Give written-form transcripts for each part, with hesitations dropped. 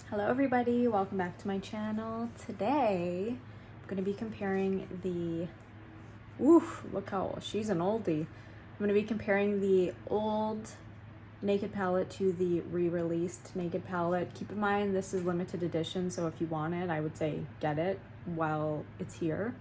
Hello everybody, welcome back to my channel. Today I'm going to be comparing the, look how, she's an oldie. I'm going to be comparing the old Naked palette to the re-released Naked palette. Keep in mind this is limited edition, so if you want it, I would say get it while it's here.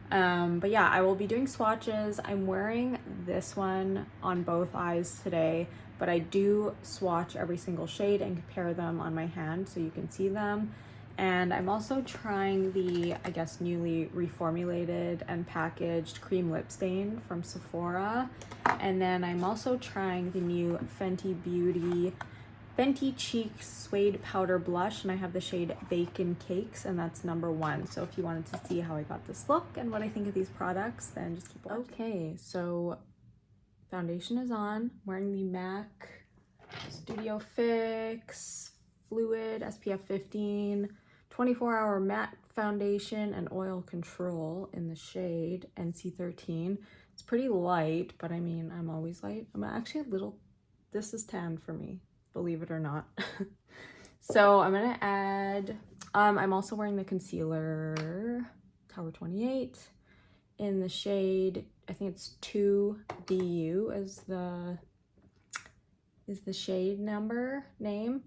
But yeah, I will be doing swatches. I'm wearing this one on both eyes today, but I do swatch every single shade and compare them on my hand so you can see them. And I'm also trying the, I guess, newly reformulated and packaged cream lip stain from Sephora. And then I'm also trying the new Fenty Beauty Fenty Cheeks Suede Powder Blush, and I have the shade Bacon Cakes, and that's number 1. So if you wanted to see how I got this look and what I think of these products, then just keep watching. Okay, so foundation is on. I'm wearing the MAC Studio Fix Fluid SPF 15 24-hour matte foundation and oil control in the shade NC13. It's pretty light, but I mean, I'm always light. I'm actually a little, this is tan for me, believe it or not. So I'm gonna add, I'm also wearing the concealer Tower 28 in the shade, I think it's 2BU is the shade name.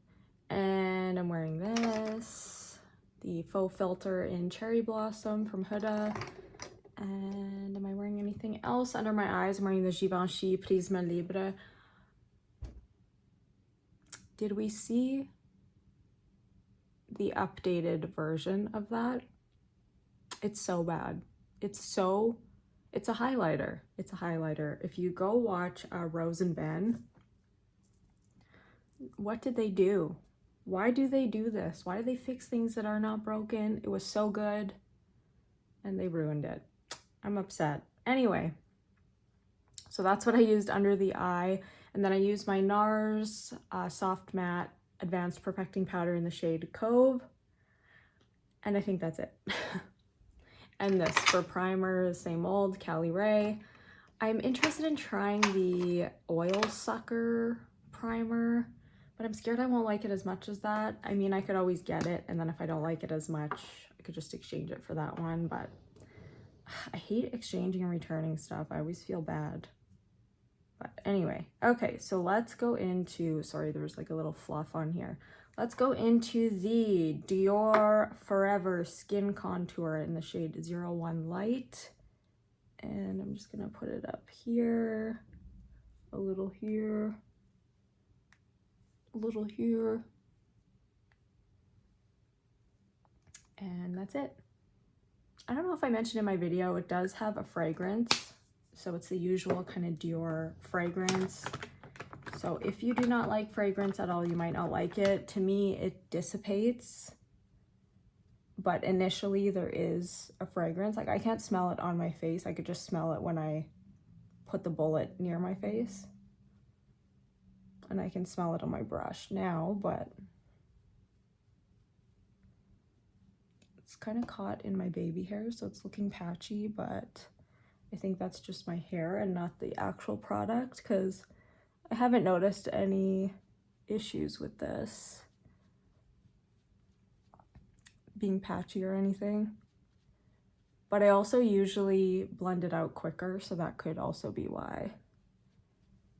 And I'm wearing this, the faux filter in Cherry Blossom from Huda. And am I wearing anything else under my eyes? I'm wearing the Givenchy Prisme Libre. Did we see the updated version of that? It's so bad. It's a highlighter. It's a highlighter. If you go watch Rose and Ben, what did they do? Why do they do this? Why do they fix things that are not broken? It was so good and they ruined it. I'm upset. Anyway, so that's what I used under the eye. And then I used my NARS Soft Matte Advanced Perfecting Powder in the shade Cove. And I think that's it. And this for primer, same old, Cali Ray. I'm interested in trying the Oil Sucker primer, but I'm scared I won't like it as much as that. I mean, I could always get it, and then if I don't like it as much, I could just exchange it for that one, but I hate exchanging and returning stuff. I always feel bad. But anyway, okay, so let's go into, sorry, there's like a little fluff on here. Let's go into the Dior Forever Skin Contour in the shade 01 Light. And I'm just gonna put it up here, a little here, a little here. And that's it. I don't know if I mentioned in my video, it does have a fragrance. So it's the usual kind of Dior fragrance. So if you do not like fragrance at all, you might not like it. To me, it dissipates. But initially there is a fragrance. Like I can't smell it on my face. I could just smell it when I put the bullet near my face. And I can smell it on my brush now, but it's kind of caught in my baby hair, so it's looking patchy, but I think that's just my hair and not the actual product, because I haven't noticed any issues with this being patchy or anything. But I also usually blend it out quicker, so that could also be why.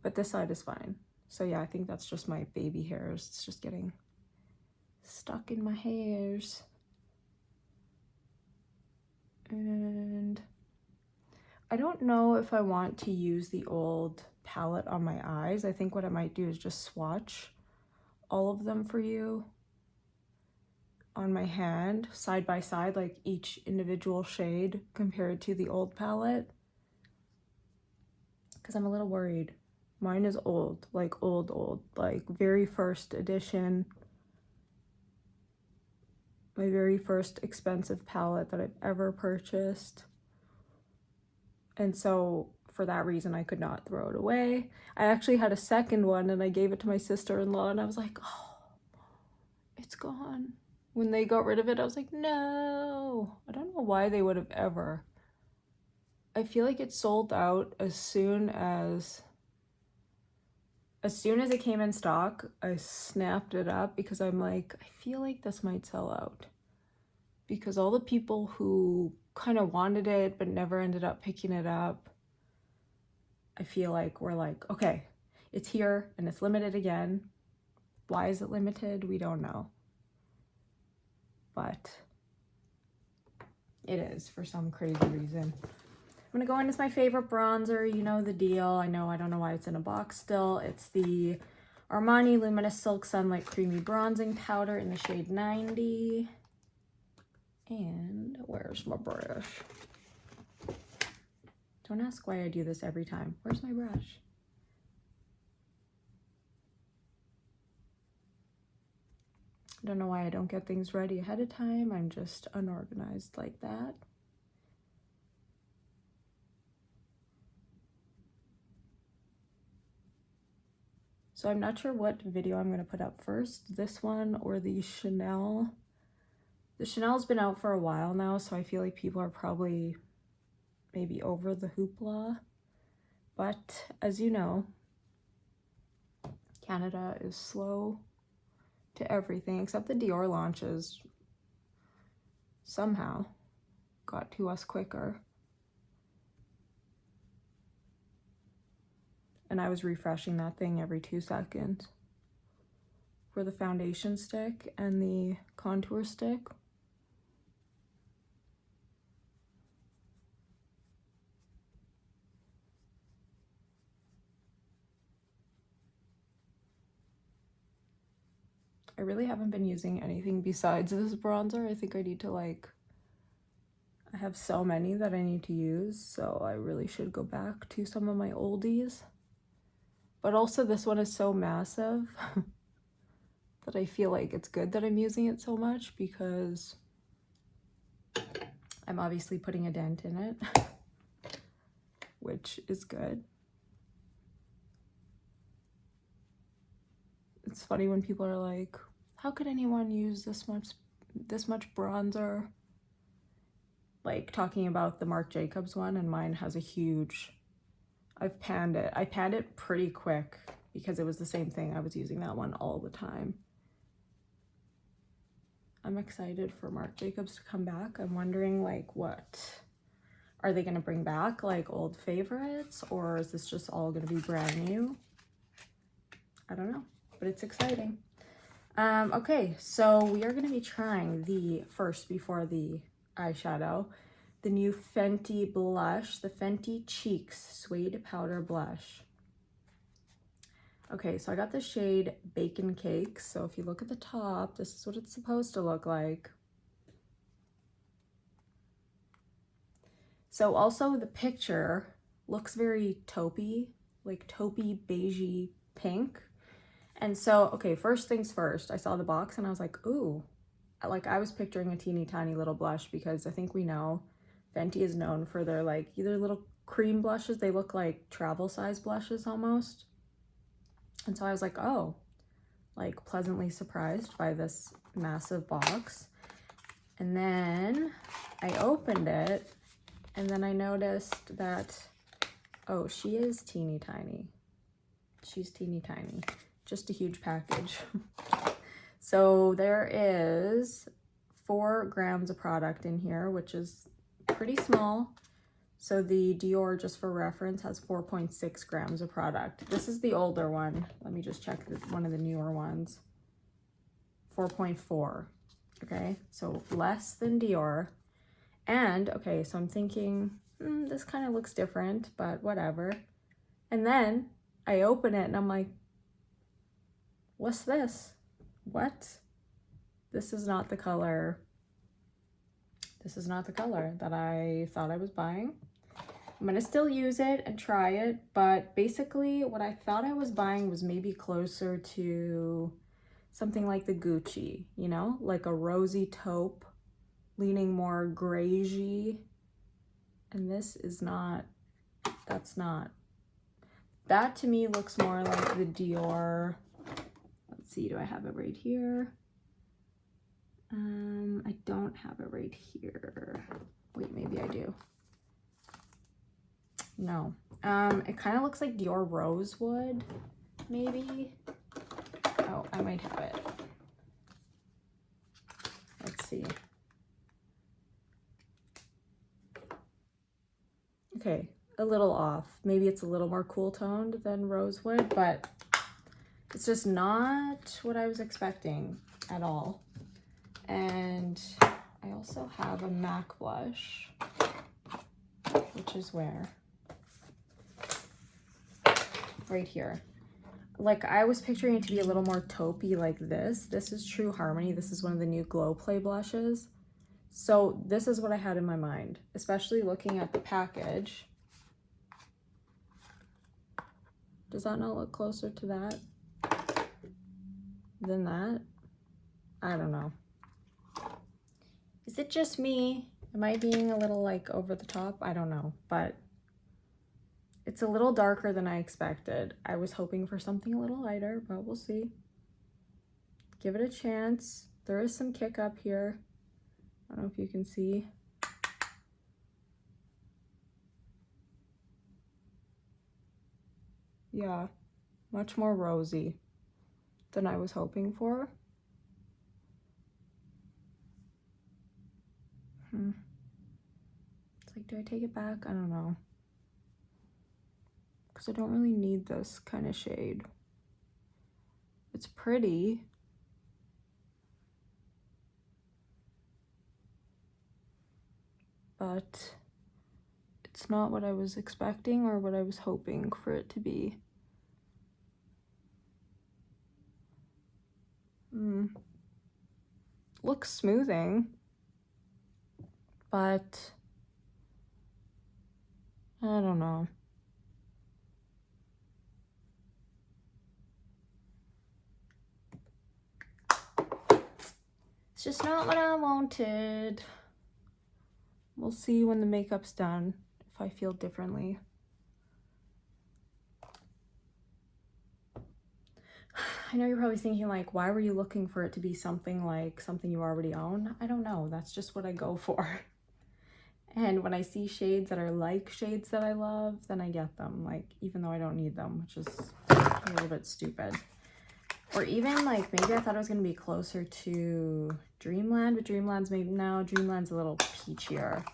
But this side is fine. So yeah, I think that's just my baby hairs. It's just getting stuck in my hairs. And I don't know if I want to use the old palette on my eyes. I think what I might do is just swatch all of them for you on my hand, side by side, like each individual shade compared to the old palette. Because I'm a little worried. Mine is old, like old, like very first edition. My very first expensive palette that I've ever purchased. And so for that reason, I could not throw it away. I actually had a second one and I gave it to my sister-in-law and I was like, oh, it's gone. When they got rid of it, I was like, no. I don't know why they would have ever. I feel like it sold out as soon as as soon as it came in stock, I snapped it up because I'm like, I feel like this might sell out. Because all the people who kind of wanted it but never ended up picking it up, I feel like we're like, okay, it's here and it's limited again. Why is it limited? We don't know. But it is for some crazy reason. I'm gonna go in with my favorite bronzer. You know the deal. I don't know why it's in a box still. It's the Armani Luminous Silk Sunlight Creamy Bronzing Powder in the shade 90. And where's my brush? Don't ask why I do this every time. Where's my brush? I don't know why I don't get things ready ahead of time. I'm just unorganized like that. So I'm not sure what video I'm going to put up first, this one or the Chanel. The Chanel's been out for a while now, so I feel like people are probably maybe over the hoopla. But as you know, Canada is slow to everything, except the Dior launches somehow got to us quicker. And I was refreshing that thing every 2 seconds for the foundation stick and the contour stick. I really haven't been using anything besides this bronzer. I think I need to I have so many that I need to use, so I really should go back to some of my oldies. But also this one is so massive that I feel like it's good that I'm using it so much because I'm obviously putting a dent in it, which is good. It's funny when people are like, how could anyone use this much bronzer? Like talking about the Marc Jacobs one, and mine has a huge, I've panned it. I panned it pretty quick because it was the same thing. I was using that one all the time. I'm excited for Marc Jacobs to come back. I'm wondering what are they gonna bring back, like old favorites, or is this just all gonna be brand new? I don't know, but it's exciting. Okay, so we are gonna be trying the first before the eyeshadow, the new Fenty blush, the Fenty Cheeks Suede Powder Blush. Okay, so I got the shade Bacon Cake. So if you look at the top, this is what it's supposed to look like. So also the picture looks very taupey, like taupey beigey pink. And so, okay, first things first, I saw the box and I was like, ooh, I was picturing a teeny tiny little blush because I think we know Fenty is known for their either little cream blushes. They look like travel size blushes almost. And so I was like, oh, pleasantly surprised by this massive box. And then I opened it and then I noticed that, oh, she is teeny tiny. She's teeny tiny. Just a huge package. So there is 4 grams of product in here, which is pretty small. So the Dior, just for reference, has 4.6 grams of product. This is the older one. Let me just check one of the newer ones. 4.4, okay? So less than Dior. And, okay, so I'm thinking, this kind of looks different, but whatever. And then I open it and I'm like, what's this? What? This is not the color. This is not the color that I thought I was buying. I'm gonna still use it and try it, but basically what I thought I was buying was maybe closer to something like the Gucci, you know, like a rosy taupe, leaning more greigey. And this is not, that's not. That to me looks more like the Dior. Let's see, do I have it right here? I don't have it right here. Wait, maybe I do. No. It kind of looks like Dior Rosewood. maybe. Oh, I might have it. Let's see. Okay, a little off. Maybe it's a little more cool toned than Rosewood, but it's just not what I was expecting at all. And I also have a MAC blush, which is where? Right here. Like, I was picturing it to be a little more taupey like this. This is True Harmony. This is one of the new Glow Play blushes. So this is what I had in my mind, especially looking at the package. Does that not look closer to that than that? I don't know. Is it just me? Am I being a little like over the top? I don't know, but it's a little darker than I expected. I was hoping for something a little lighter, but we'll see. Give it a chance. There is some kick up here. I don't know if you can see. Yeah, much more rosy than I was hoping for. It's like, do I take it back? I don't know. Because I don't really need this kind of shade. It's pretty. But it's not what I was expecting or what I was hoping for it to be. Looks smoothing, but I don't know. It's just not what I wanted. We'll see when the makeup's done if I feel differently. I know you're probably thinking, like, why were you looking for it to be something like something you already own? I don't know. That's just what I go for. And when I see shades that are like shades that I love, then I get them, like, even though I don't need them, which is a little bit stupid. Or even, like, maybe I thought it was going to be closer to Dreamland, but Dreamland's maybe now. Dreamland's a little peachier.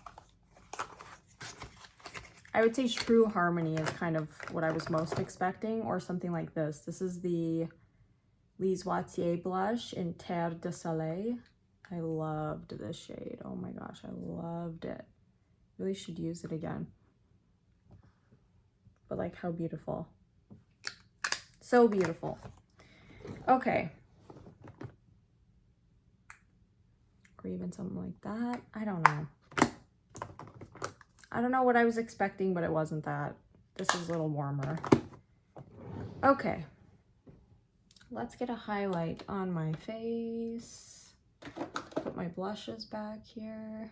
I would say True Harmony is kind of what I was most expecting, or something like this. This is the Les Wattier blush in Terre de Soleil. I loved this shade. Oh my gosh, I loved it. Really should use it again. But like, how beautiful. So beautiful. Okay. Or even something like that. I don't know. I don't know what I was expecting, but it wasn't that. This is a little warmer. Okay. Let's get a highlight on my face. Put my blushes back here.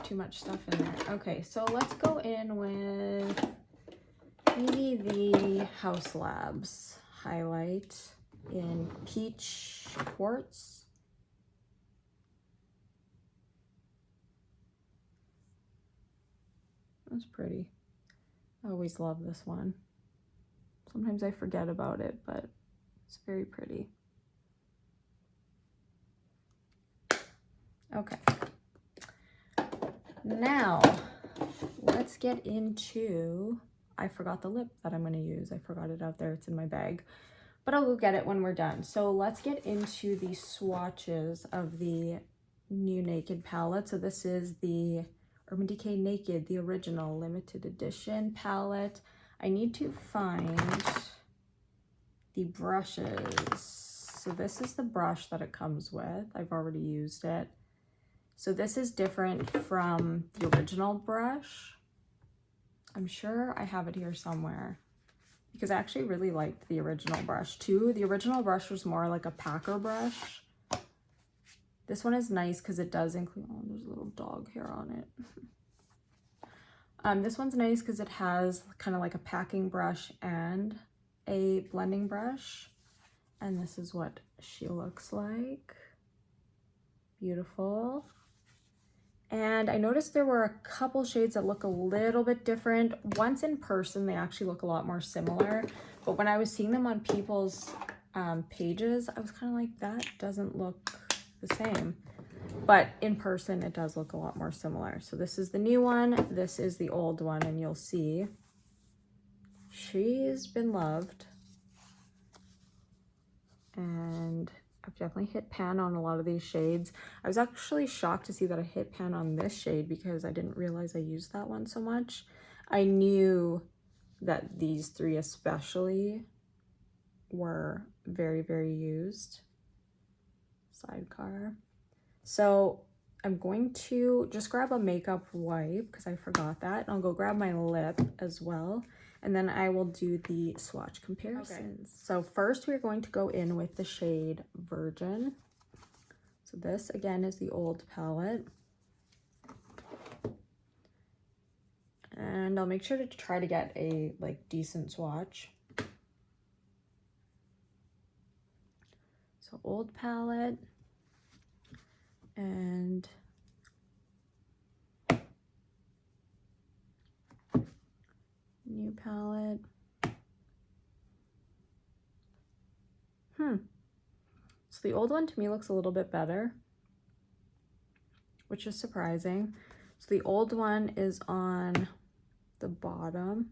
Too much stuff in there. Okay, so let's go in with maybe the House Labs highlight in Peach Quartz. That's pretty. I always love this one. Sometimes I forget about it, but it's very pretty. Okay. Now, let's get into, I forgot the lip that I'm going to use. I forgot it out there. It's in my bag, but I'll go get it when we're done. So let's get into the swatches of the new Naked palette. So this is the Urban Decay Naked, the original limited edition palette. I need to find the brushes. So this is the brush that it comes with. I've already used it. So this is different from the original brush. I'm sure I have it here somewhere because I actually really liked the original brush too. The original brush was more like a packer brush. This one is nice because it does include, oh, there's a little dog hair on it. This one's nice because it has kind of like a packing brush and a blending brush. And this is what she looks like. Beautiful. And I noticed there were a couple shades that look a little bit different. Once in person, they actually look a lot more similar. But when I was seeing them on people's pages, I was kind of like, that doesn't look the same. But in person, it does look a lot more similar. So this is the new one. This is the old one. And you'll see she's been loved. And I've definitely hit pan on a lot of these shades. I was actually shocked to see that I hit pan on this shade because I didn't realize I used that one so much. I knew that these three especially were very, very used. Sidecar. So I'm going to just grab a makeup wipe because I forgot that. And I'll go grab my lip as well. And then I will do the swatch comparisons. Okay. So first we're going to go in with the shade Virgin. So this again is the old palette. And I'll make sure to try to get a decent swatch. So old palette and new palette. So the old one to me looks a little bit better, which is surprising. So the old one is on the bottom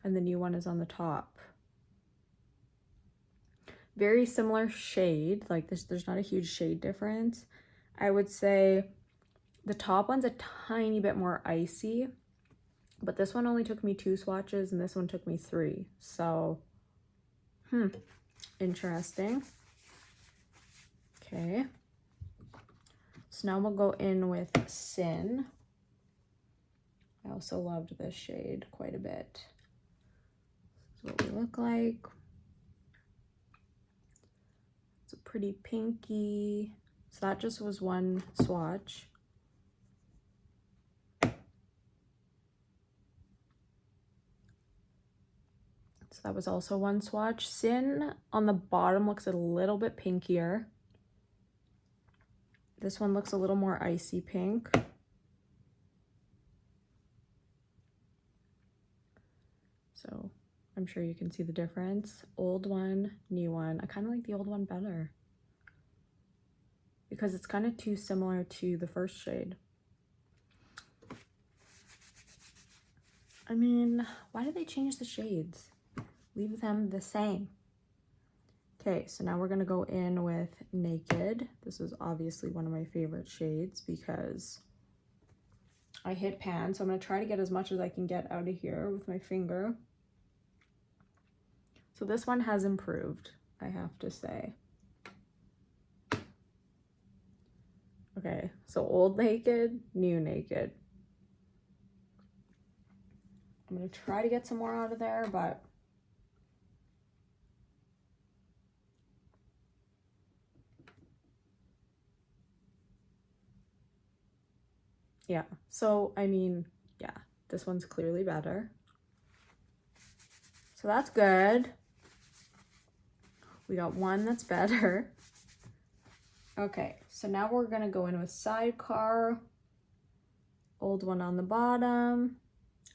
and the new one is on the top. Very similar shade, like this, there's not a huge shade difference. I would say the top one's a tiny bit more icy, but this one only took me 2 swatches and this one took me 3. So, interesting. Okay. So now we'll go in with Sin. I also loved this shade quite a bit. This is what we look like. It's a pretty pinky. So that just was one swatch. So that was also one swatch. Sin on the bottom looks a little bit pinkier. This one looks a little more icy pink. So I'm sure you can see the difference. Old one, new one. I kind of like the old one better because it's kind of too similar to the first shade. I mean, why did they change the shades? Leave them the same. Okay, so now we're gonna go in with Naked. This is obviously one of my favorite shades because I hit pan, so I'm gonna try to get as much as I can get out of here with my finger. So this one has improved, I have to say. Okay, so old Naked, new Naked. I'm gonna try to get some more out of there, but yeah, so I mean, yeah, this one's clearly better. So that's good. We got one that's better. Okay, so now we're gonna go in with Sidecar. Old one on the bottom.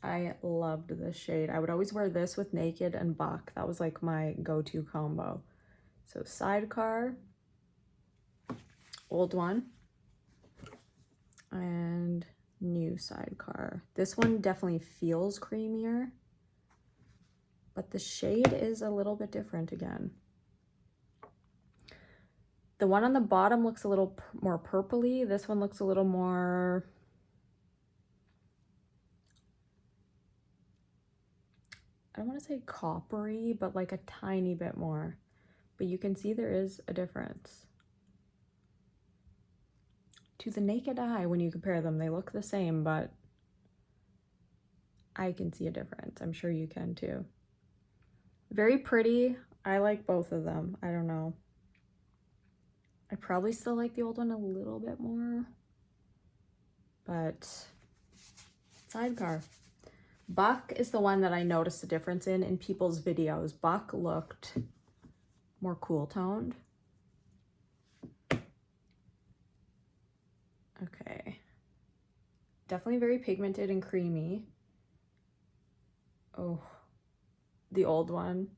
I loved this shade. I would always wear this with Naked and Buck. That was like my go-to combo. So Sidecar, old one, and new Sidecar. This one definitely feels creamier, but the shade is a little bit different again. The one on the bottom looks a little more purpley. This one looks a little more, I don't want to say coppery, but like a tiny bit more. But you can see there is a difference. To the naked eye, when you compare them, they look the same, but I can see a difference. I'm sure you can too. Very pretty. I like both of them. I don't know. I probably still like the old one a little bit more, but Sidecar. Buck is the one that I noticed the difference in people's videos. Buck looked more cool toned. Okay, Definitely very pigmented and creamy. Oh, the old one.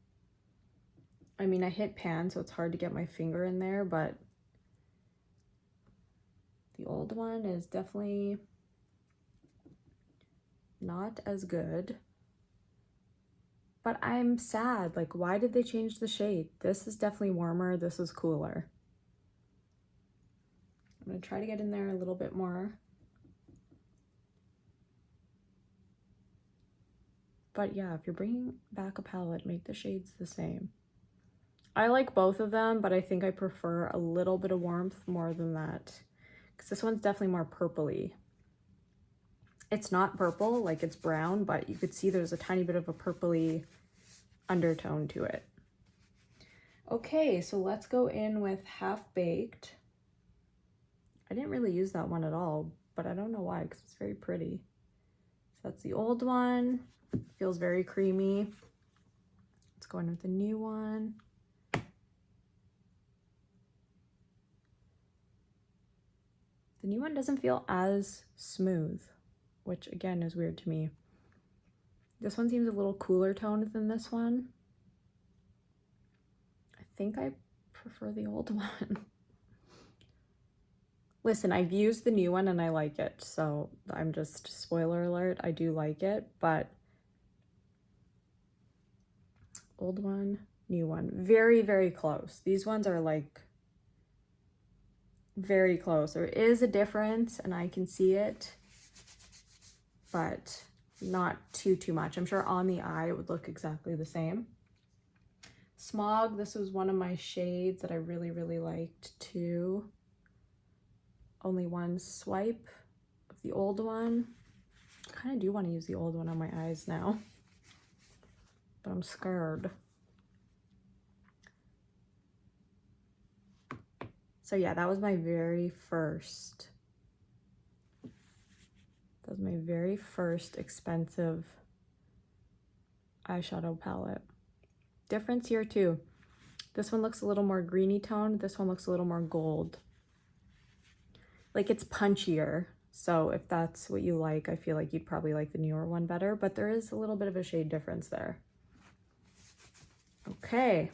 I mean, I hit pan, so it's hard to get my finger in there, but the old one is definitely not as good. But I'm sad. Like, why did they change the shade? This is definitely warmer. This is cooler. I'm going to try to get in there a little bit more. But yeah, if you're bringing back a palette, make the shades the same. I like both of them, but I think I prefer a little bit of warmth more than that. Because this one's definitely more purpley. It's not purple, like it's brown, but you could see there's a tiny bit of a purpley undertone to it. Okay, so let's go in with Half Baked. I didn't really use that one at all, but I don't know why, because it's very pretty. So that's the old one. Feels very creamy. Let's go in with the new one. The new one doesn't feel as smooth, which again is weird to me. This one seems a little cooler toned than this one. I think I prefer the old one. Listen, I've used the new one and I like it, so I'm just, spoiler alert, I do like it, but old one, new one, very, very close. These ones are like very close. There is a difference and I can see it, but not too much. I'm sure on the eye it would look exactly the same. Smog, this was one of my shades that I really, really liked too. Only one swipe of the old one. I kind of do want to use the old one on my eyes now, but I'm scared. So yeah, that was my very first. That was my very first expensive eyeshadow palette. Difference here too. This one looks a little more greeny toned. This one looks a little more gold. Like it's punchier. So if that's what you like, I feel like you'd probably like the newer one better, but there is a little bit of a shade difference there. Okay.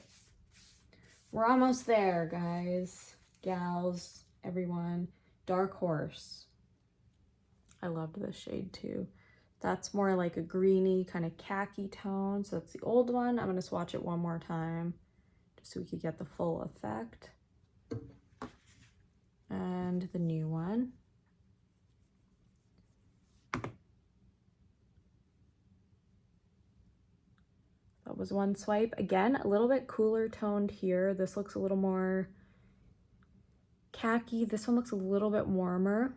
We're almost there, guys, gals, everyone. Dark Horse. I loved this shade too. That's more like a greeny kind of khaki tone. So that's the old one. I'm going to swatch it one more time just so we could get the full effect. And the new one. That was one swipe. Again, a little bit cooler toned here. This looks a little more khaki. This one looks a little bit warmer.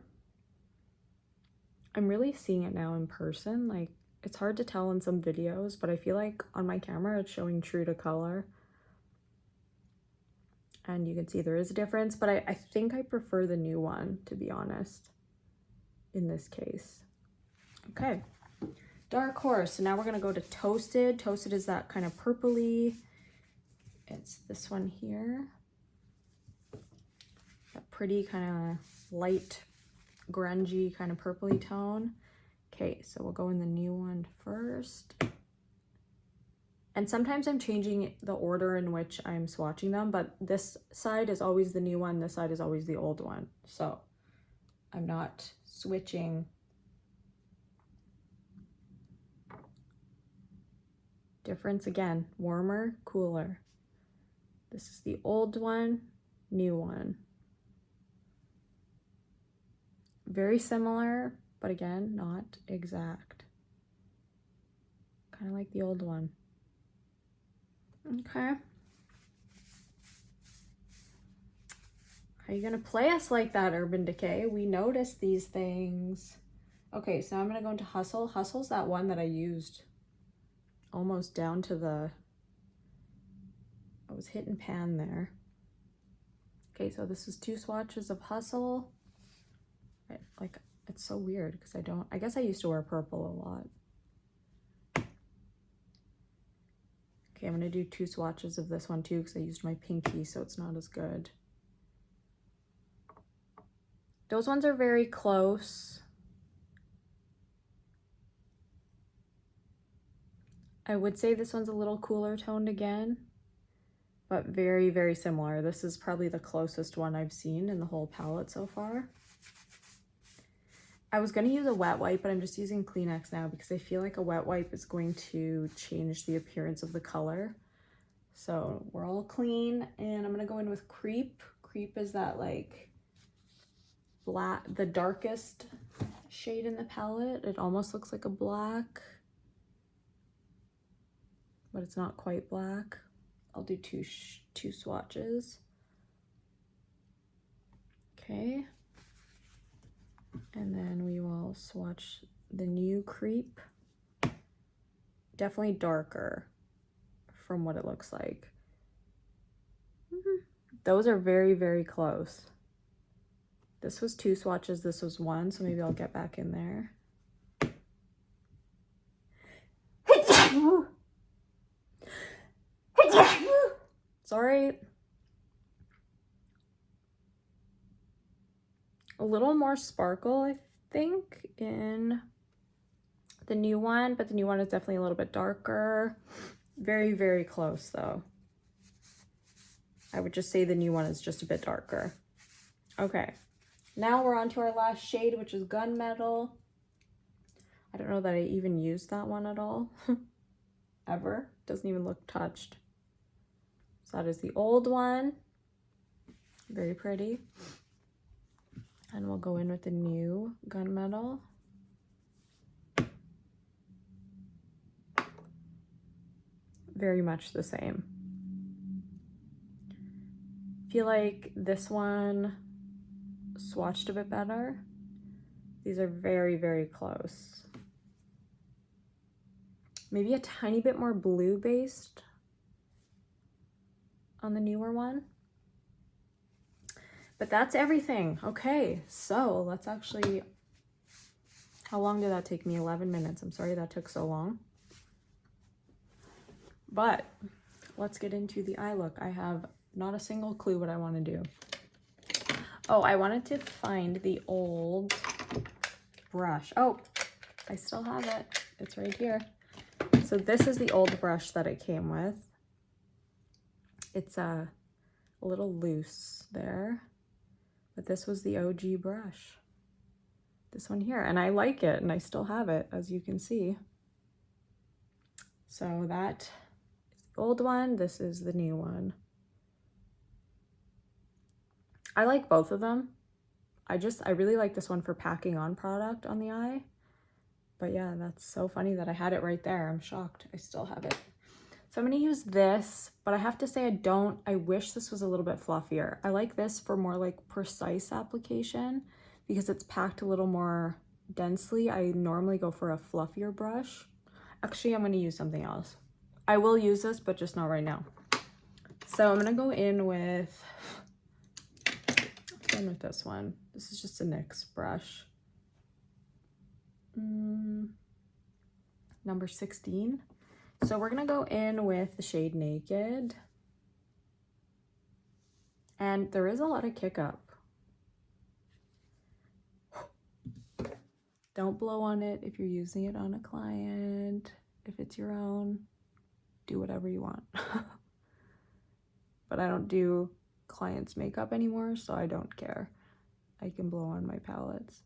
I'm really seeing it now in person. Like, it's hard to tell in some videos, but I feel like on my camera it's showing true to color. And you can see there is a difference, but I think I prefer the new one, to be honest, in this case. Okay, Dark Horse. So now we're gonna go to Toasted. Toasted is that kind of purpley. It's this one here. That pretty kind of light grungy kind of purpley tone. Okay, so we'll go in the new one first. And sometimes I'm changing the order in which I'm swatching them, but this side is always the new one, this side is always the old one. So I'm not switching. Difference again, warmer, cooler. This is the old one, new one. Very similar, but again, not exact. Kind of like the old one. Okay. How are you gonna play us like that, Urban Decay? We notice these things. Okay, so I'm gonna go into Hustle. Hustle's that one that I used almost down to the, I was hitting pan there. Okay, so this is 2 swatches of Hustle. Like, it's so weird because I guess I used to wear purple a lot. Okay, I'm gonna do 2 swatches of this one too because I used my pinky, so it's not as good. Those ones are very close. I would say this one's a little cooler toned again, but very, very similar. This is probably the closest one I've seen in the whole palette so far. I was going to use a wet wipe, but I'm just using Kleenex now because I feel like a wet wipe is going to change the appearance of the color. So we're all clean, and I'm going to go in with Creep. Creep is that like black, the darkest shade in the palette. It almost looks like a black, but it's not quite black. I'll do two swatches. Okay. And then we will swatch the new Creep. Definitely darker from what it looks like. Those are very, very close. This was 2 swatches, this was 1, so maybe I'll get back in there. Sorry. A little more sparkle, I think, in the new one, but the new one is definitely a little bit darker. Very, very close, though. I would just say the new one is just a bit darker. Okay, now we're on to our last shade, which is Gunmetal. I don't know that I even used that one at all, ever. Doesn't even look touched. So that is the old one. Very pretty. And we'll go in with the new Gunmetal. Very much the same. Feel like this one swatched a bit better. These are very, very close. Maybe a tiny bit more blue based on the newer one. But that's everything. Okay, so let's actually, how long did that take me? 11 minutes. I'm sorry that took so long. But let's get into the eye look. I have not a single clue what I want to do. Oh, I wanted to find the old brush. Oh, I still have it. It's right here. So this is the old brush that it came with. It's a little loose there. But this was the OG brush. This one here. And I like it, and I still have it, as you can see. So that is the old one. This is the new one. I like both of them. I really like this one for packing on product on the eye. But yeah, that's so funny that I had it right there. I'm shocked. I still have it. So I'm going to use this, but I have to say I wish this was a little bit fluffier. I like this for more like precise application because it's packed a little more densely. I normally go for a fluffier brush. Actually, I'm going to use something else. I will use this, but just not right now. So I'm going to go in with, this one. This is just a NYX brush. Number 16. So we're going to go in with the shade Naked. And there is a lot of kick up. Don't blow on it if you're using it on a client. If it's your own, do whatever you want. But I don't do clients' makeup anymore, so I don't care. I can blow on my palettes.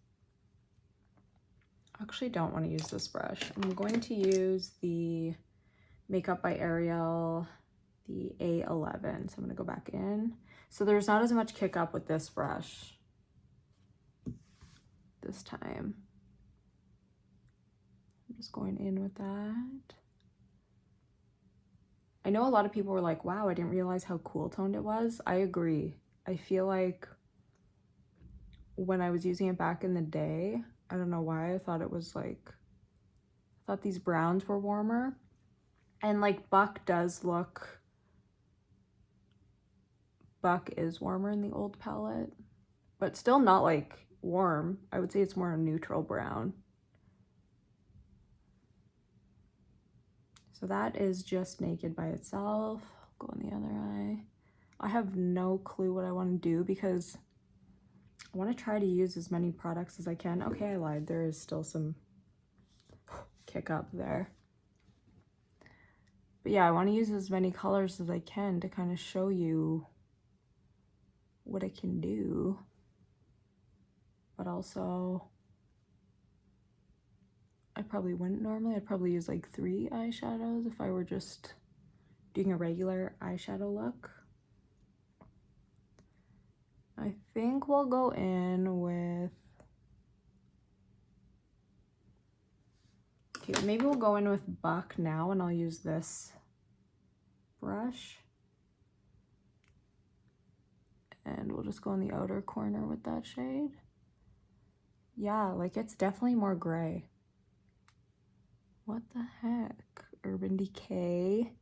I actually don't want to use this brush. I'm going to use the Makeup by Ariel, the A11. So I'm going to go back in. So there's not as much kick up with this brush this time. I'm just going in with that. I know a lot of people were like, wow, I didn't realize how cool toned it was. I agree. I feel like when I was using it back in the day, I don't know why, I thought it was like, I thought these browns were warmer. And like Buck is warmer in the old palette, but still not like warm. I would say it's more a neutral brown. So that is just Naked by itself. I'll go on the other eye. I have no clue what I want to do because I want to try to use as many products as I can. Okay, I lied. There is still some kick up there. But yeah, I want to use as many colors as I can to kind of show you what I can do. But also, I probably wouldn't normally. I'd probably use like 3 eyeshadows if I were just doing a regular eyeshadow look. I think we'll go in with, okay, maybe we'll go in with Buck now, and I'll use this brush. And we'll just go in the outer corner with that shade. Yeah, like it's definitely more gray. What the heck? Urban Decay.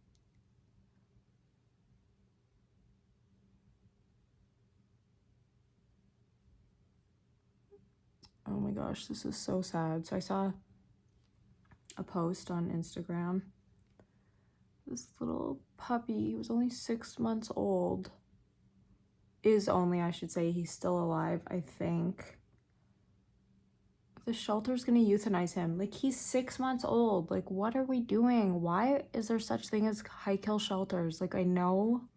Oh my gosh, this is so sad. So I saw a post on Instagram. This little puppy, he was only 6 months old. Is only, I should say, he's still alive, I think. The shelter's gonna euthanize him. Like, he's 6 months old. Like, what are we doing? Why is there such thing as high kill shelters? Like, I know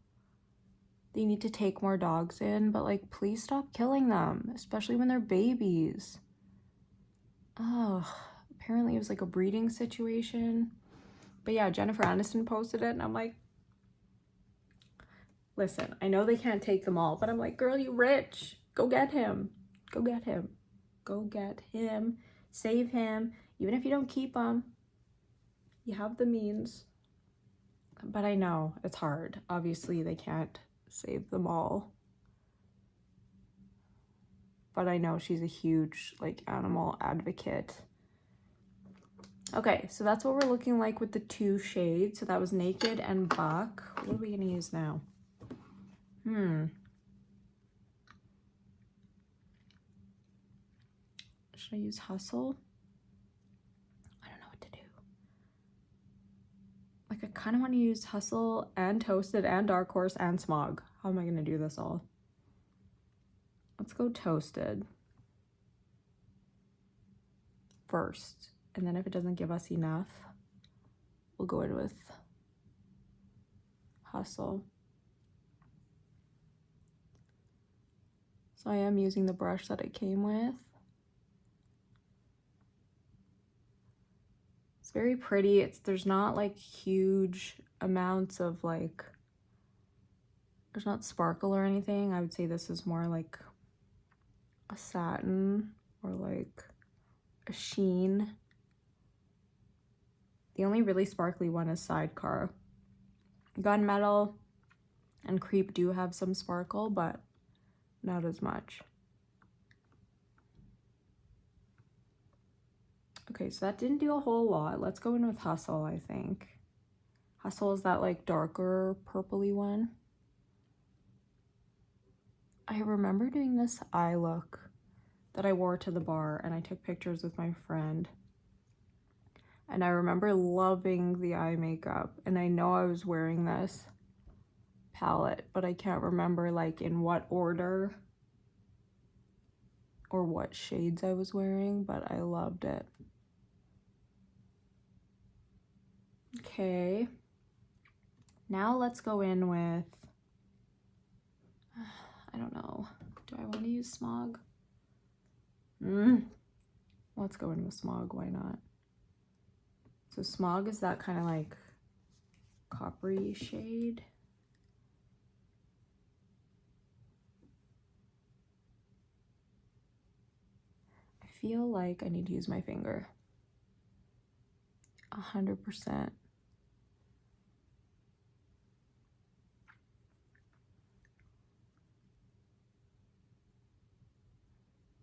they need to take more dogs in, but like, please stop killing them, especially when they're babies. Oh, apparently it was like a breeding situation. But yeah, Jennifer Aniston posted it, and I'm like, listen, I know they can't take them all, but I'm like, girl, you rich. Go get him. Go get him. Go get him. Save him. Even if you don't keep him, you have the means. But I know it's hard. Obviously, they can't save them all. But I know she's a huge, like, animal advocate. Okay, so that's what we're looking like with the 2 shades. So that was Naked and Buck. What are we gonna use now? Should I use Hustle? I don't know what to do. Like, I kind of want to use Hustle and Toasted and Dark Horse and Smog. How am I gonna do this all? Let's go Toasted first. And then if it doesn't give us enough, we'll go in with Hustle. So I am using the brush that it came with. It's very pretty. There's not like huge amounts of like, there's not sparkle or anything. I would say this is more like a satin or like a sheen. The only really sparkly one is Sidecar. Gunmetal and Creep do have some sparkle, but not as much. Okay, so that didn't do a whole lot. Let's go in with Hustle, I think. Hustle is that like darker purpley one. I remember doing this eye look that I wore to the bar, and I took pictures with my friend. And I remember loving the eye makeup, and I know I was wearing this palette, but I can't remember like in what order or what shades I was wearing, but I loved it. Okay, now let's go in with, I don't know, do I want to use Smog? Let's go in with Smog, why not? So Smog is that kind of like coppery shade. I feel like I need to use my finger. 100%.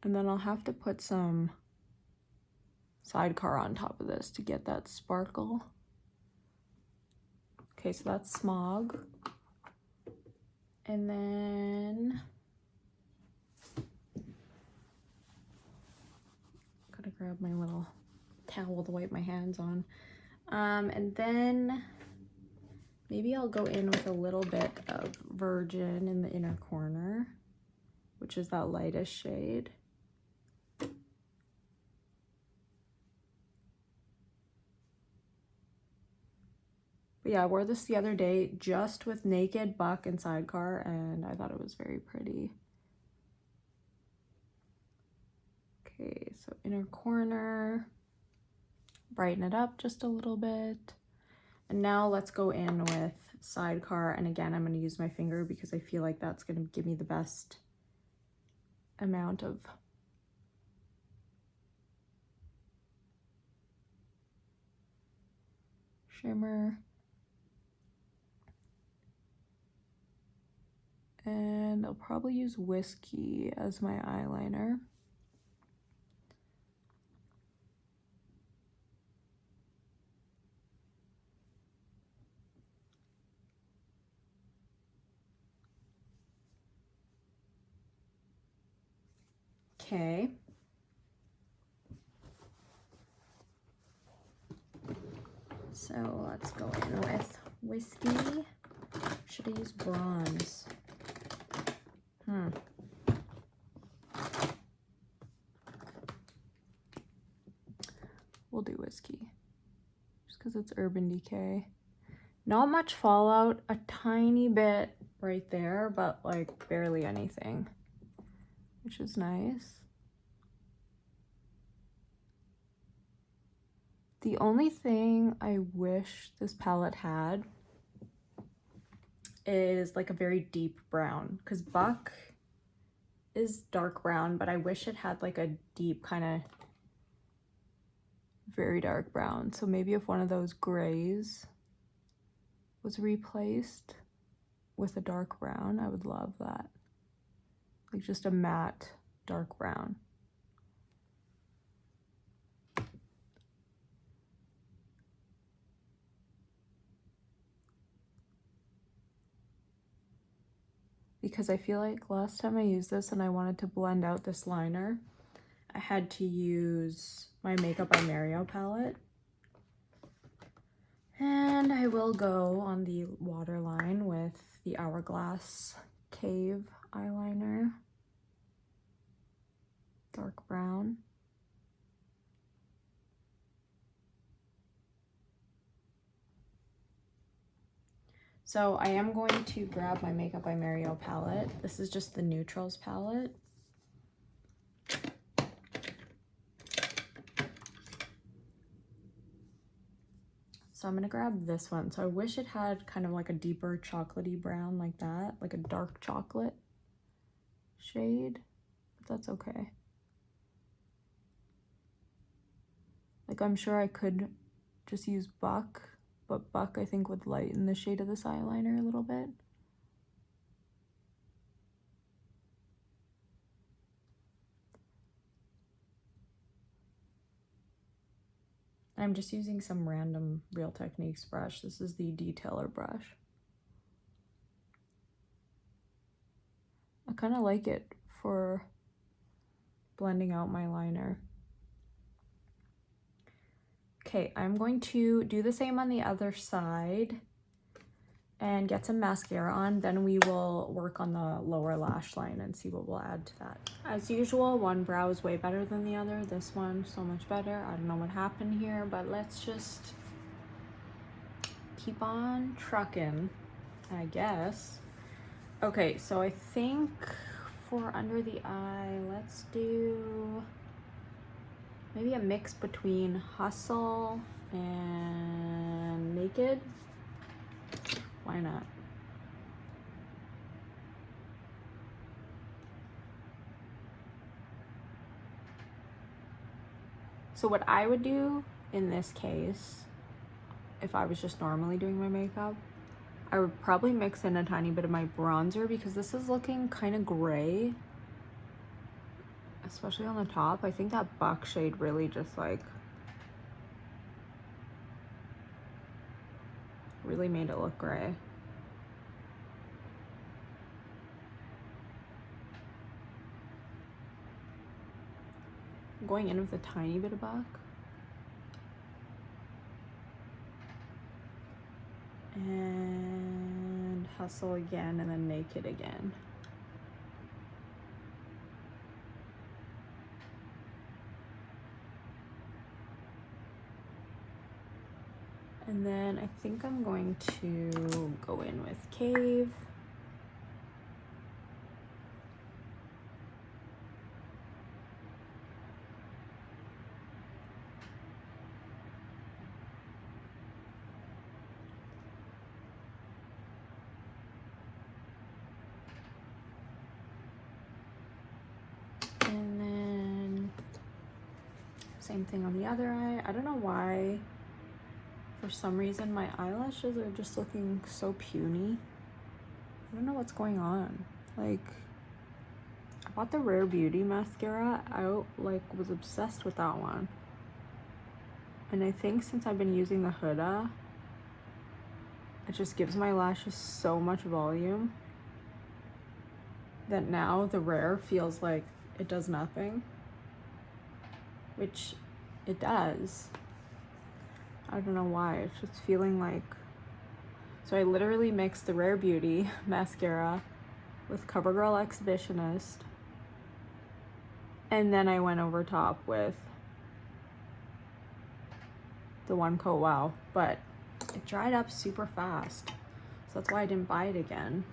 And then I'll have to put some Sidecar on top of this to get that sparkle. Okay, so that's Smog. And then gotta grab my little towel to wipe my hands on. And then maybe I'll go in with a little bit of Virgin in the inner corner, which is that lightest shade. But yeah, I wore this the other day just with Naked, Buck, and Sidecar, and I thought it was very pretty. Okay, so inner corner, brighten it up just a little bit. And now let's go in with Sidecar, and again, I'm going to use my finger because I feel like that's going to give me the best amount of shimmer. And I'll probably use Whiskey as my eyeliner. Okay. So let's go in with Whiskey. Should I use bronze? We'll do Whiskey. Just because it's Urban Decay. Not much fallout, a tiny bit right there, but like barely anything, which is nice. The only thing I wish this palette had is like a very deep brown, because Buck is dark brown, but I wish it had like a deep kind of very dark brown. So maybe if one of those grays was replaced with a dark brown, I would love that. Like just a matte dark brown. Because I feel like last time I used this and I wanted to blend out this liner, I had to use my Makeup by Mario palette. And I will go on the waterline with the Hourglass Cave eyeliner. Dark brown. So I am going to grab my Makeup by Mario palette. This is just the Neutrals palette. So I'm gonna grab this one. So I wish it had kind of like a deeper chocolatey brown like that, like a dark chocolate shade, but that's okay. Like I'm sure I could just use Buck, but Buck I think would lighten the shade of this eyeliner a little bit. I'm just using some random Real Techniques brush. This is the detailer brush. I kind of like it for blending out my liner. Okay, I'm going to do the same on the other side and get some mascara on. Then we will work on the lower lash line and see what we'll add to that. As usual, one brow is way better than the other. This one, so much better. I don't know what happened here, but let's just keep on trucking, I guess. Okay, so I think for under the eye, let's do maybe a mix between Hustle and Naked. Why not? So what I would do in this case, if I was just normally doing my makeup, I would probably mix in a tiny bit of my bronzer because this is looking kind of gray, especially on the top. I think that Buck shade really just like really made it look gray. I'm going in with a tiny bit of Buck. And Hustle again, and then Naked again. And then I think I'm going to go in with Cave. And then same thing on the other eye. I don't know why, for some reason, my eyelashes are just looking so puny. I don't know what's going on. Like, I bought the Rare Beauty mascara. I was obsessed with that one. And I think since I've been using the Huda, it just gives my lashes so much volume that now the Rare feels like it does nothing, which it does. I don't know why. It's just feeling like... So I literally mixed the Rare Beauty mascara with CoverGirl Exhibitionist, and then I went over top with the One Coat Wow, but it dried up super fast, so that's why I didn't buy it again.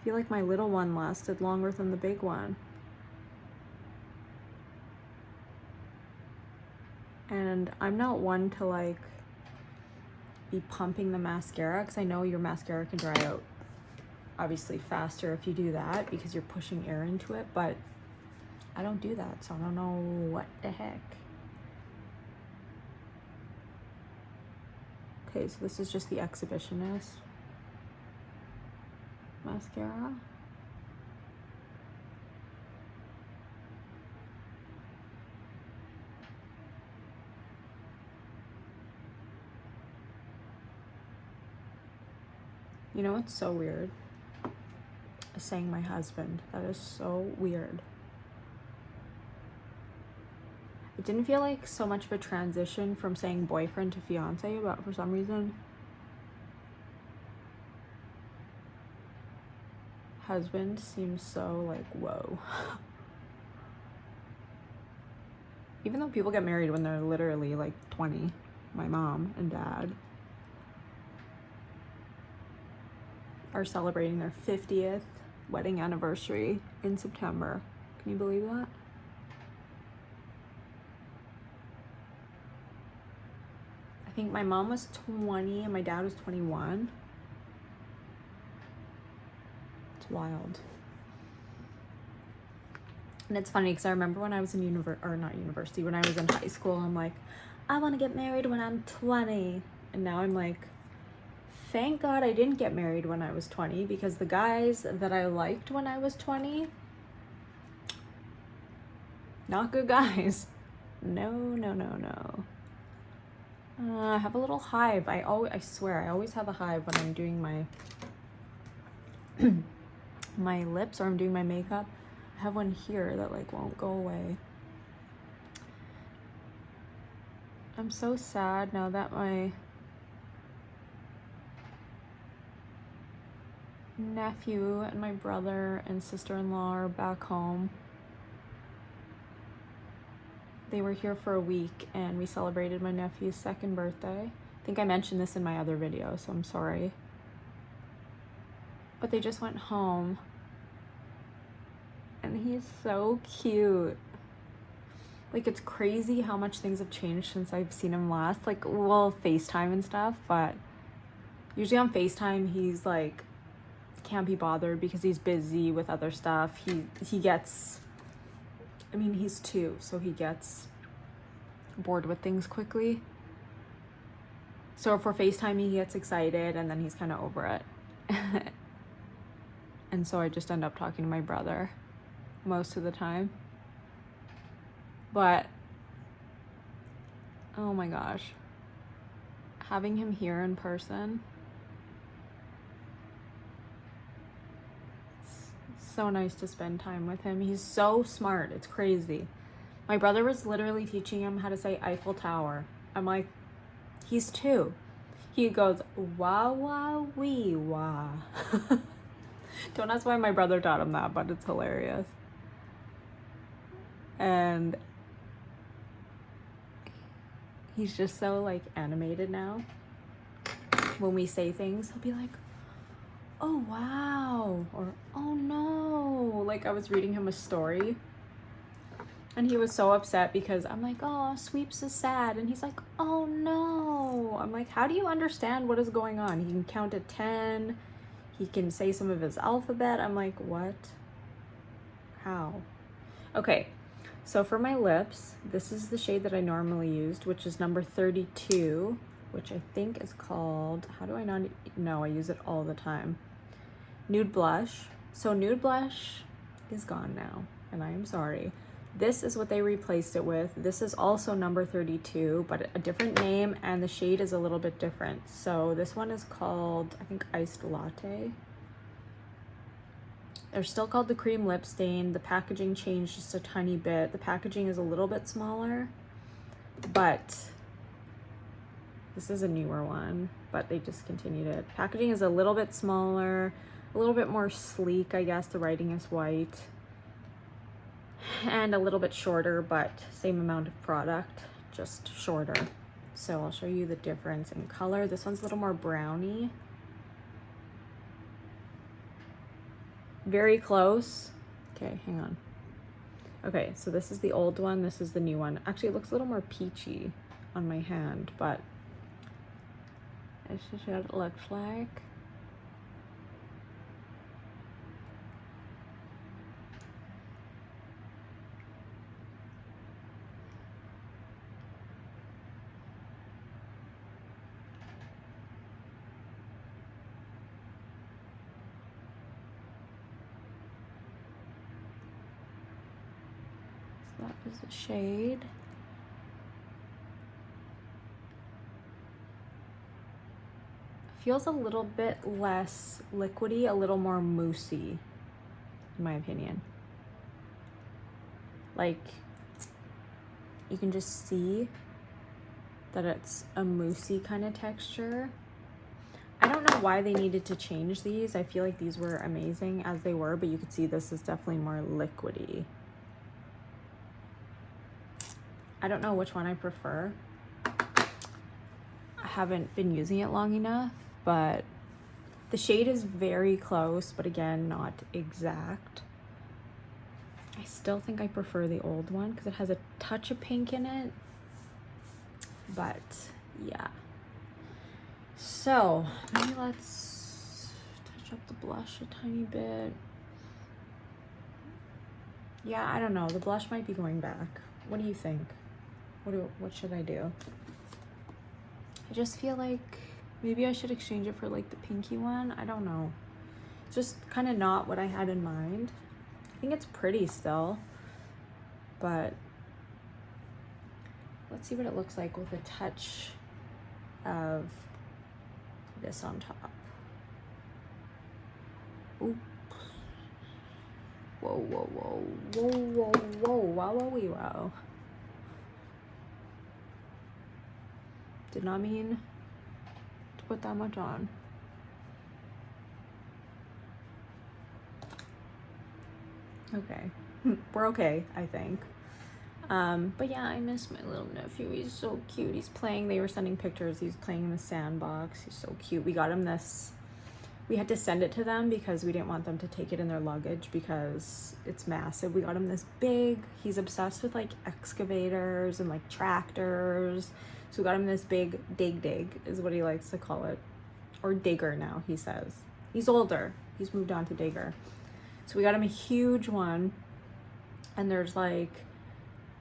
I feel like my little one lasted longer than the big one. And I'm not one to like be pumping the mascara, because I know your mascara can dry out obviously faster if you do that because you're pushing air into it, but I don't do that, so I don't know what the heck. Okay, so this is just the Exhibitionist mascara. You know what's so weird? Saying my husband. That is so weird. It didn't feel like so much of a transition from saying boyfriend to fiance, but for some reason, husband seems so like, whoa. Even though people get married when they're literally like 20, my mom and dad are celebrating their 50th wedding anniversary in September. Can you believe that? I think my mom was 20 and my dad was 21. It's wild. And it's funny because I remember when I was in university, when I was in high school, I'm like, I want to get married when I'm 20. And now I'm like, thank God I didn't get married when I was 20, because the guys that I liked when I was 20, not good guys. No, no, no, no. I have a little hive. I swear, I always have a hive when I'm doing my my lips or I'm doing my makeup. I have one here that like won't go away. I'm so sad now that my nephew and my brother and sister-in-law are back home. They were here for a week and we celebrated my nephew's 2nd birthday. I think I mentioned this in my other video, so I'm sorry. But they just went home and he's so cute. Like, it's crazy how much things have changed since I've seen him last. Like, well, FaceTime and stuff, but usually on FaceTime he's like, can't be bothered because he's busy with other stuff. He gets, I mean, he's 2, so he gets bored with things quickly. So for FaceTime, he gets excited and then he's kind of over it. And so I just end up talking to my brother most of the time. But, oh my gosh, having him here in person, so nice to spend time with him. He's so smart. It's crazy. My brother was literally teaching him how to say Eiffel Tower. I'm like, he's 2. He goes, wah, wah, wee, wah. Don't ask why my brother taught him that, but it's hilarious. And He's just so like animated now. When we say things, he'll be like, oh wow, or oh no. Like I was reading him a story and he was so upset because I'm like, oh, Sweeps is sad, and he's like, oh no. I'm like, how do you understand what is going on? He can count to 10, he can say some of his alphabet. I'm like, what? How? Okay, so for my lips, this is the shade that I normally used, which is number 32, which I think is called, how do I not know? I use it all the time. Nude blush. So nude blush is gone now, and I am sorry. This is what they replaced it with. This is also number 32, but a different name, and the shade is a little bit different. So this one is called, I think, Iced Latte. They're still called the Cream Lip Stain. The packaging changed just a tiny bit. The packaging is a little bit smaller, but this is a newer one, but they discontinued it. Packaging is a little bit smaller, a little bit more sleek, I guess. The writing is white. And a little bit shorter, but same amount of product, just shorter. So I'll show you the difference in color. This one's a little more browny. Very close. Okay, hang on. Okay, so this is the old one, this is the new one. Actually, it looks a little more peachy on my hand, but this is what it looks like. That is the shade. Feels a little bit less liquidy, a little more moussey, in my opinion. Like, you can just see that it's a moussey kind of texture. I don't know why they needed to change these. I feel like these were amazing as they were, but you could see this is definitely more liquidy. I don't know which one I prefer. I haven't been using it long enough, but the shade is very close, but again, not exact. I still think I prefer the old one because it has a touch of pink in it, but yeah. So maybe let's touch up the blush a tiny bit. Yeah, I don't know. The blush might be going back. What do you think? What should I do? I just feel like maybe I should exchange it for like the pinky one. I don't know. It's just kind of not what I had in mind. I think it's pretty still, but let's see what it looks like with a touch of this on top. Ooh. Whoa, whoa, whoa, whoa, whoa, whoa, wow, wow, wee, wow. Did not mean to put that much on. Okay, we're okay, I think. But yeah, I miss my little nephew. He's so cute. He's playing, they were sending pictures. He's playing in the sandbox. He's so cute. We got him this, we had to send it to them because we didn't want them to take it in their luggage because it's massive. We got him this big, he's obsessed with like excavators and like tractors. So we got him this big dig is what he likes to call it. Or digger now, he says. He's older. He's moved on to digger. So we got him a huge one. And there's like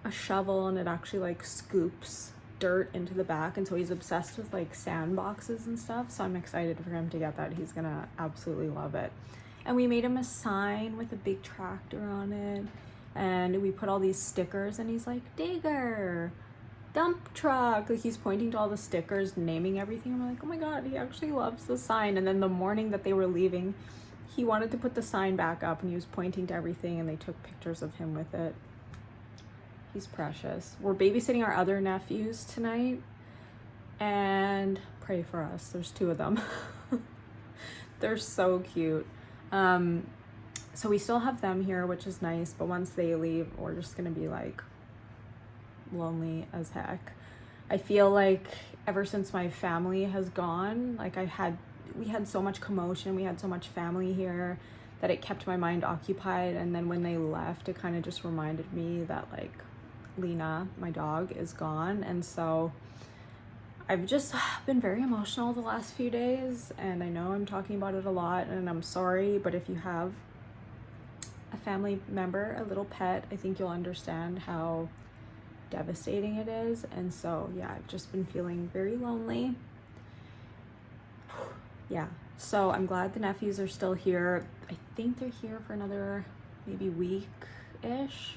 a shovel and it actually like scoops dirt into the back. And so he's obsessed with like sandboxes and stuff. So I'm excited for him to get that. He's gonna absolutely love it. And we made him a sign with a big tractor on it. And we put all these stickers and he's like, digger, dump truck. Like he's pointing to all the stickers, naming everything. I'm like, oh my God, he actually loves the sign. And then the morning that they were leaving, he wanted to put the sign back up and he was pointing to everything and they took pictures of him with it. He's precious. We're babysitting our other nephews tonight and pray for us. There's 2 of them. They're so cute. So we still have them here, which is nice, but once they leave, we're just gonna be like lonely as heck. I feel like ever since my family has gone, like we had so much commotion, we had so much family here that it kept my mind occupied. And then when they left, it kind of just reminded me that like Lena, my dog, is gone. And so I've just been very emotional the last few days, and I know I'm talking about it a lot, and I'm sorry, but if you have a family member, a little pet, I think you'll understand how devastating it is. And so yeah, I've just been feeling very lonely. Yeah, so I'm glad the nephews are still here. I think they're here for another maybe week-ish.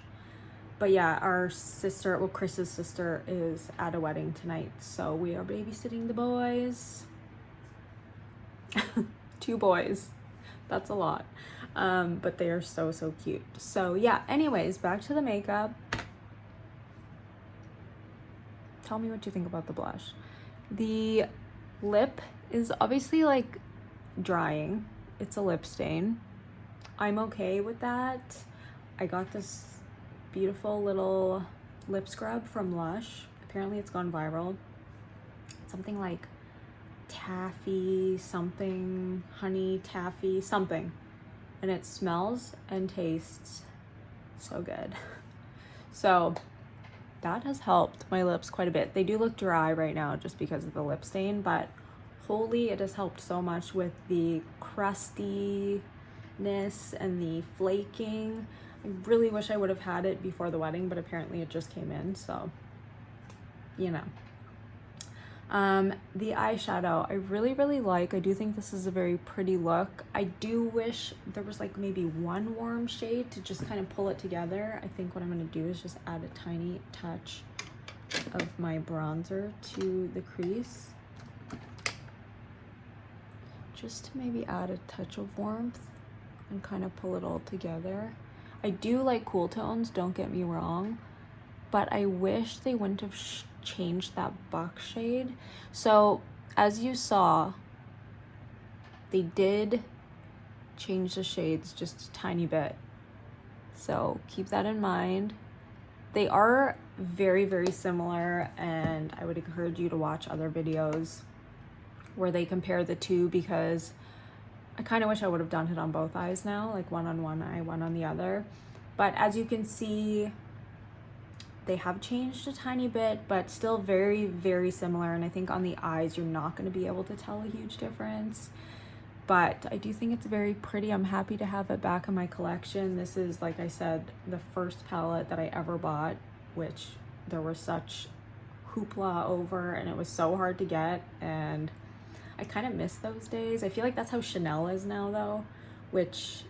But yeah, our sister, well, Chris's sister is at a wedding tonight, so we are babysitting the boys. 2 boys, that's a lot. But they are so, so cute. So yeah, anyways, back to the makeup. Tell me what you think about the blush. The lip is obviously like drying. It's a lip stain. I'm okay with that. I got this beautiful little lip scrub from Lush. Apparently it's gone viral. Something like taffy something, honey taffy something, and it smells and tastes so good. So that has helped my lips quite a bit. They do look dry right now just because of the lip stain, but holy, it has helped so much with the crustiness and the flaking. I really wish I would have had it before the wedding, but apparently it just came in, so, you know. The eyeshadow, I really, really like. I do think this is a very pretty look. I do wish there was like maybe one warm shade to just kind of pull it together. I think what I'm going to do is just add a tiny touch of my bronzer to the crease. Just to maybe add a touch of warmth and kind of pull it all together. I do like cool tones, don't get me wrong, but I wish they wouldn't have changed that buck shade. So as you saw, they did change the shades just a tiny bit. So keep that in mind. They are very, very similar, and I would encourage you to watch other videos where they compare the two, because I kind of wish I would have done it on both eyes now, like one on one eye, one on the other. But as you can see, they have changed a tiny bit, but still very, very similar. And I think on the eyes, you're not going to be able to tell a huge difference. But I do think it's very pretty. I'm happy to have it back in my collection. This is, like I said, the first palette that I ever bought, which there was such hoopla over, and it was so hard to get. And I kind of miss those days. I feel like that's how Chanel is now, though, which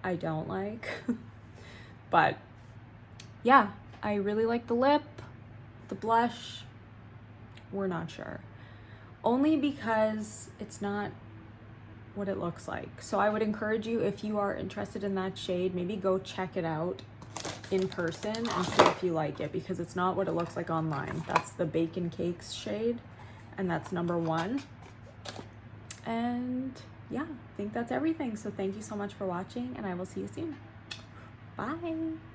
I don't like. But yeah, I really like the lip. The blush, we're not sure. Only because it's not what it looks like. So I would encourage you, if you are interested in that shade, maybe go check it out in person and see if you like it, because it's not what it looks like online. That's the Bacon Cakes shade, and that's number 1. And yeah, I think that's everything. So thank you so much for watching, and I will see you soon. Bye.